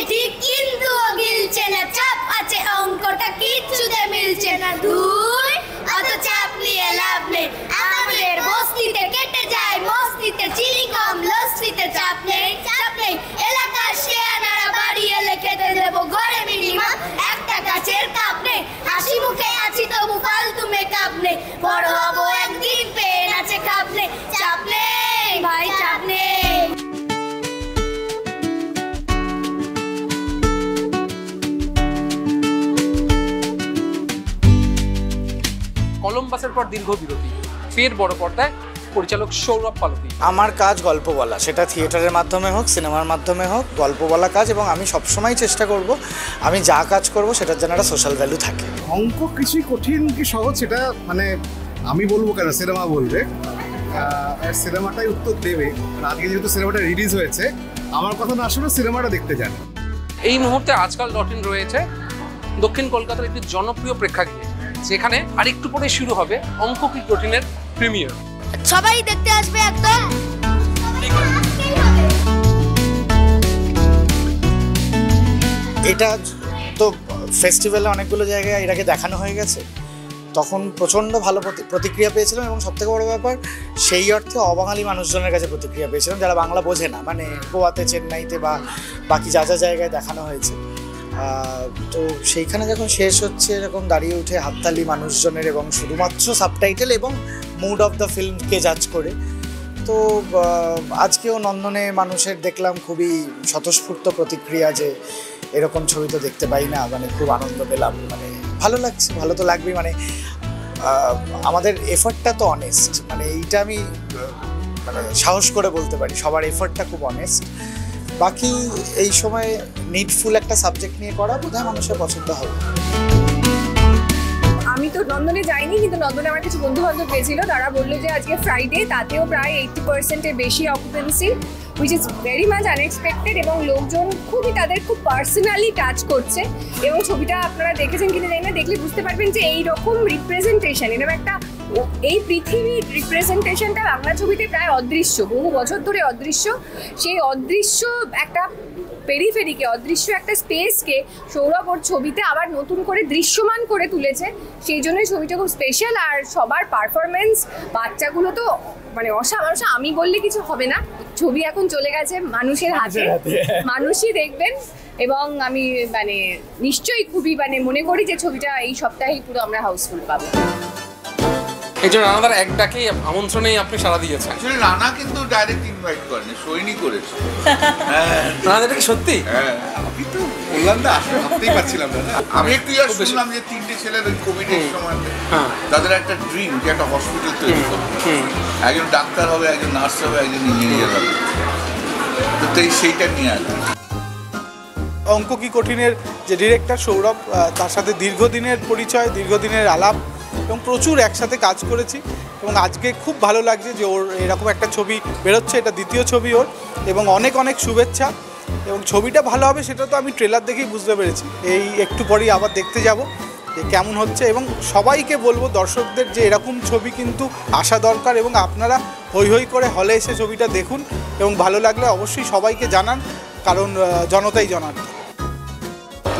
ঠিক কিন্তু ও গিলছে না, চাপ আছে অঙ্কটা কিচ্ছুতে মিলছে না। দুই অত চাপ নিয়ে লাভ নেই, আমাদের বস্তিতে কেটে যায় মস্তিতে, চিনি কম লস্যিতে চাপ নেই, চাপ নেই। এলাকার শেয়ানারা বাড়ি এলে খেতে দেবো ঘরে মিনিমাম একটা গাছের কাপ নেই। হাসি মুখে আছি তবু ফালতু মেকআপ নেই, বড় হবো একদিন পেন আছে খাপ নেই, চাপ নেই ভাই চাপ নেই। কলম্বাসের পর দীর্ঘ বিরতি, ফের বড় পর্দায় পরিচালক সৌরভ পালতি। আমার কাজ গল্প বলা, সেটা থিয়েটারের মাধ্যমে হোক সিনেমার মাধ্যমে হোক, গল্প বলা কাজ। এবং আমি সবসময় চেষ্টা করব আমি যা কাজ করব সেটার যেন একটা সোশ্যাল ভ্যালু থাকে। অঙ্ক কিছুই কঠিন কি সহজ সেটা মানে আমি বলবো কেন, সিনেমা বলবে, সিনেমাটাই উত্তর দেবে। আজকে যেহেতু সিনেমাটা রিলিজ হয়েছে, আমার কথা না শুনে সিনেমাটা দেখতে যান। এই মুহূর্তে আজকাল .in রয়েছে দক্ষিণ কলকাতার একটি জনপ্রিয় প্রেক্ষাগৃহে, যেখানে আরেকটু পরে শুরু হবে অঙ্ক কি কঠিনের প্রিমিয়ার। সবাই দেখতে আসবে একদম। এটা তো ফেস্টিভ্যালে অনেকগুলো জায়গায় এটাকে দেখানো হয়ে গেছে, তখন প্রচণ্ড ভালো প্রতিক্রিয়া পেয়েছিলাম। এবং সবথেকে বড় ব্যাপার, সেই অর্থে অবাঙালি মানুষজনের কাছে প্রতিক্রিয়া পেয়েছিলাম যারা বাংলা বোঝে না, মানে গোয়াতে, চেন্নাইতে বা বাকি যা যা জায়গায় দেখানো হয়েছে। তো সেইখানে যখন শেষ হচ্ছে, এরকম দাঁড়িয়ে উঠে হাততালি মানুষজনের, এবং শুধুমাত্র সাবটাইটেল এবং মুড অফ দ্য ফিল্মকে জাজ করে। তো আজকেও নন্দনে মানুষের দেখলাম খুবই স্বতঃস্ফূর্ত প্রতিক্রিয়া যে এরকম ছবি তো দেখতে পাই না, মানে খুব আনন্দ পেলাম, মানে ভালো লাগছে। ভালো তো লাগবেই, মানে আমাদের এফর্টটা তো অনেস্ট, মানে এইটা আমি মানে সাহস করে বলতে পারি, সবার এফর্টটা খুব অনেস্ট। বাকি এই সময় নিডফুল একটা সাবজেক্ট নিয়ে করা বোধহয় মানুষের পছন্দ হবে। আমি তো নন্দনে যাইনি, কিন্তু নন্দনে আমার কিছু বন্ধু বান্ধব গেছিল, তারা বললো যে আজকে ফ্রাইডে, তাতেও প্রায় 80%-এর বেশি occupancy, which is very much unexpected. এবং লোকজন খুবই তাদের খুব পার্সোনালি টাচ করছে। এবং ছবিটা আপনারা দেখেছেন কিনা জানি না, দেখলে বুঝতে পারবেন যে এইরকম রিপ্রেজেন্টেশন, এরকম একটা এই পৃথিবীর রিপ্রেজেন্টেশনটা বাংলা ছবিতে প্রায় অদৃশ্য, বহু বছর ধরে অদৃশ্য। সেই অদৃশ্য একটা পেরিফেরিকে, অদৃশ্য একটা স্পেসকে সৌরভ ওর ছবিতে আবার নতুন করে দৃশ্যমান করে তুলেছে। সেই জন্যই ছবিটা খুব স্পেশাল। আর সবার পারফরমেন্স, বাচ্চাগুলো তো মানে অসাধারণ। আমি বললে কিছু হবে না, ছবি এখন চলে গেছে মানুষের হাতে, মানুষই দেখবেন। এবং আমি মানে নিশ্চয়ই খুবই মানে মনে করি যে ছবিটা এই সপ্তাহেই পুরো আমরা হাউসফুল পাবো। এই জন্য রানাদার এক ডাকেই আমন্ত্রণেই আপনি সাড়া দিয়েছেন। আসলে রানা কিন্তু ডাইরেক্ট ইনভাইট করেনি, সৈনি করেছে। রানা, এটা কি সত্যি? হ্যাঁ, আমি তো বললাম না, আসলে ভাবতেই পারছিলাম না। আমি একটু শুনলাম যে 3টে ছেলের ওই কোভিডের সময় তাদের একটা ড্রিম যে একটা হসপিটাল তৈরি করবে, একজন ডাক্তার হবে, একজন নার্স হবে, একজন ইঞ্জিনিয়ার হবে। তো সেইটা নিয়ে আসবে। অঙ্ক কি কঠিনের যে ডিরেক্টর সৌরভ, তার সাথে দীর্ঘদিনের পরিচয়, দীর্ঘদিনের আলাপ, এবং প্রচুর একসাথে কাজ করেছি। এবং আজকে খুব ভালো লাগছে যে ওর এরকম একটা ছবি বেরোচ্ছে, এটা দ্বিতীয় ছবি ওর। এবং অনেক অনেক শুভেচ্ছা। এবং ছবিটা ভালো হবে সেটা তো আমি ট্রেলার দেখেই বুঝতে পেরেছি। এই একটু পরেই আবার দেখতে যাব যে কেমন হচ্ছে। এবং সবাইকে বলবো, দর্শকদের, যে এরকম ছবি কিন্তু আসা দরকার। এবং আপনারা হৈ হৈ করে হলে এসে ছবিটা দেখুন, এবং ভালো লাগলে অবশ্যই সবাইকে জানান, কারণ জনতাই জনার্দন।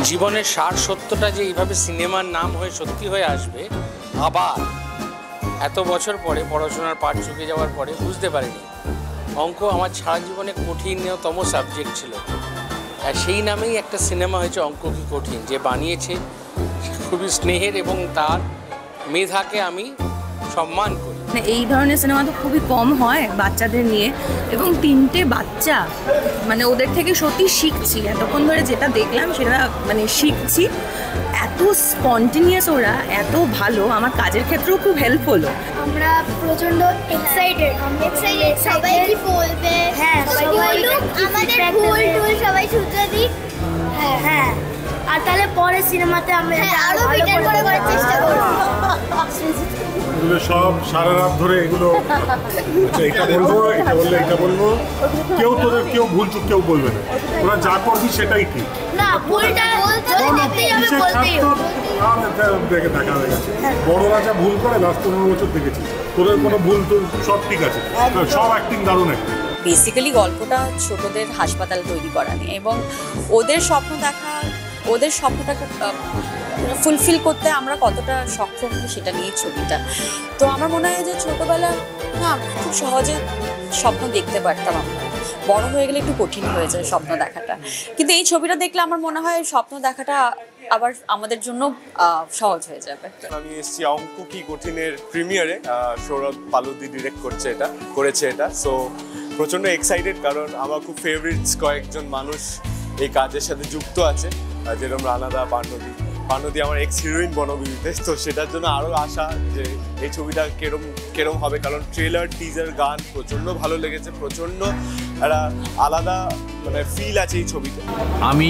জীবনের সার সত্যটা যে এইভাবে সিনেমার নাম হয়ে সত্যি হয়ে আসবে, আবার এত বছর পরে, পড়াশোনার পাঠ চুকে যাওয়ার পরে বুঝতে পারিনি। অঙ্ক আমার সারা জীবনে কঠিনতম সাবজেক্ট ছিল, আর সেই নামেই একটা সিনেমা হয়েছে অঙ্ক কি কঠিন। যে বানিয়েছে খুবই স্নেহের, এবং তার মেধাকে আমি সম্মান করি। এই ধরনের সিনেমা তো খুবই কম হয় বাচ্চাদের নিয়ে, এবং 3টে বাচ্চা, মানে ওদের থেকে সত্যি শিখছি। এতক্ষণ ধরে যেটা দেখলাম সেটা মানে শিখছি। এত স্পন্টেনিয়াস ওরা, এত ভালো, আমার কাজের ক্ষেত্রেও খুব হেল্প হলো। আমরা প্রচন্ড এক্সাইটেড, সবাই কি বলবে, হ্যাঁ আমাদের ভুল টুল সবাই শুধরে দিক। হ্যাঁ হ্যাঁ, আর তাহলে পরে সিনেমাতে আমরা আরো বেটার করে করার চেষ্টা করব। এগুলো সব সারা রাত ধরে এগুলো এটা বলবো, এটা বললে এটা বলবো, কেউ ভুল চুপ কেউ বলবে না। ওরা যা করবি সেটাই ঠিক না, ভুলটা বলতেই হবে, বলতেই হবে। দেখে দেখা হয়ে গেছে, বড়রা যা ভুল করে, 10-15 বছর দেখেছি। তোদের কোনো ভুল তো সব ঠিক আছে, সব অ্যাক্টিং দারুণ অ্যাক্টিং। বেসিক্যালি গল্পটা ছোটদের হাসপাতাল তৈরি করা নিয়ে, এবং ওদের স্বপ্ন দেখা, ওদের স্বপ্নটাকে ফুলফিল করতে আমরা কতটা সক্ষম সেটা নিয়ে ছবিটা। তো আমার মনে হয় যে ছোটবেলা না খুব সহজে স্বপ্ন দেখতে পারতাম, আমরা বড় হয়ে গেলে একটু কঠিন হয়ে যায় স্বপ্ন দেখাটা, কিন্তু এই ছবিটা দেখলে আমার মনে হয় স্বপ্ন দেখাটা আবার আমাদের জন্য সহজ হয়ে যাবে। আমি এসেছি অঙ্ক কি কঠিনের প্রিমিয়ারে, সৌরভ পালুদি ডিরেক্ট করেছে এটা, সো প্রচণ্ড এক্সাইটেড, কারণ আমার খুব ফেভারিটস কয়েকজন মানুষ এই কাজের সাথে যুক্ত আছে, যেরকম রানাদা, পান্নদি আমার এক্স হিরোইন বনবিবিতে, তো সেটার জন্য আরও আশা যে এই ছবিটা কেরম হবে, কারণ ট্রেলার, টিজার, গান প্রচণ্ড ভালো লেগেছে, প্রচণ্ড একটা আলাদা মানে ফিল আছে এই ছবিতে। আমি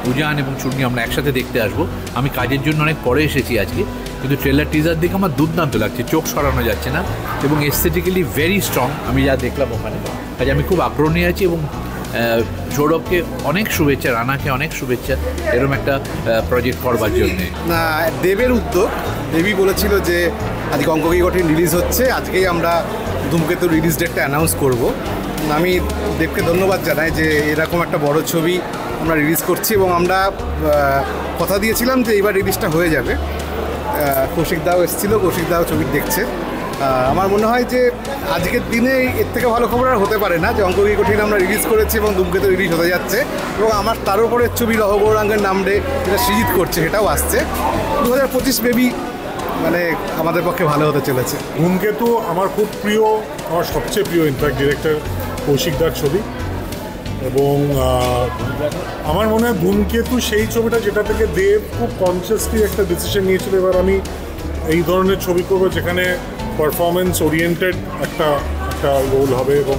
উজান এবং চূর্ণি আমরা একসাথে দেখতে আসবো। আমি কাজের জন্য অনেক পরে এসেছি আজকে, কিন্তু ট্রেলার টিজার দেখে আমার দুর্দান্ত লাগছে, চোখ সরানো যাচ্ছে না, এবং এস্থেটিক্যালি ভেরি স্ট্রং আমি যা দেখলাম ওখানে। কাজে আমি খুব আগ্রহী আছি, এবং সৌরভকে অনেক শুভেচ্ছা, রানাকে অনেক শুভেচ্ছা এরকম একটা প্রজেক্ট করবার জন্যে। না, দেবের উদ্যোগ, দেবী বলেছিল যে আজকে অঙ্ক কি কঠিন রিলিজ হচ্ছে, আজকেই আমরা ধূমকেতু রিলিজ ডেটটা অ্যানাউন্স করব। আমি দেবকে ধন্যবাদ জানাই যে এরকম একটা বড় ছবি আমরা রিলিজ করছি, এবং আমরা কথা দিয়েছিলাম যে এইবার রিলিজটা হয়ে যাবে। কৌশিক দাও এসেছিল, কৌশিক দাও ছবি দেখছে। আমার মনে হয় যে আজকের দিনে এর থেকে ভালো খবর আর হতে পারে না যে অঙ্ক কি কঠিন আমরা রিলিজ করেছি এবং ধূমকেতু রিলিজ হতে যাচ্ছে, এবং আমার তার উপরে ছবি লহ গৌরাঙ্গের নামে যেটা সৃজিত করছে সেটাও আসছে। 2025 বেবি মানে আমাদের পক্ষে ভালো হতে চলেছে। ধূমকেতু আমার খুব প্রিয়, আমার সবচেয়ে প্রিয় ইনফ্যাক্ট ডিরেক্টর কৌশিক দার ছবি, এবং আমার মনে হয় ধূমকেতু সেই ছবিটা যেটা থেকে দেব খুব কনসিয়াসলি একটা ডিসিশন নিয়েছিল, এবার আমি এই ধরনের ছবি করবো যেখানে পারফরমেন্স ওরিয়েন্টেড একটা রোল হবে, এবং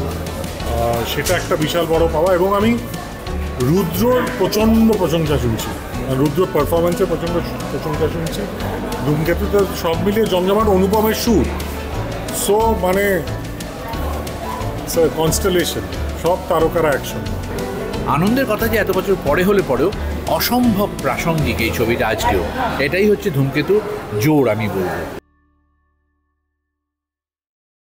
সেটা একটা বিশাল বড় পাওয়া। এবং আমি রুদ্রর প্রচণ্ড প্রশংসা শুনছি, রুদ্রর পারফরমেন্সের প্রচণ্ড প্রশংসা শুনছি। ধূমকেতুতে সব মিলিয়ে জমজমাট, অনুপমের সুর, সো মানে কনস্টেলেশন, সব তারকারা একসঙ্গে। আনন্দের কথা যে এত বছর পরে হলে পরেও অসম্ভব প্রাসঙ্গিক এই ছবিটা আজকেও, এটাই হচ্ছে ধূমকেতু জোর আমি বলবো।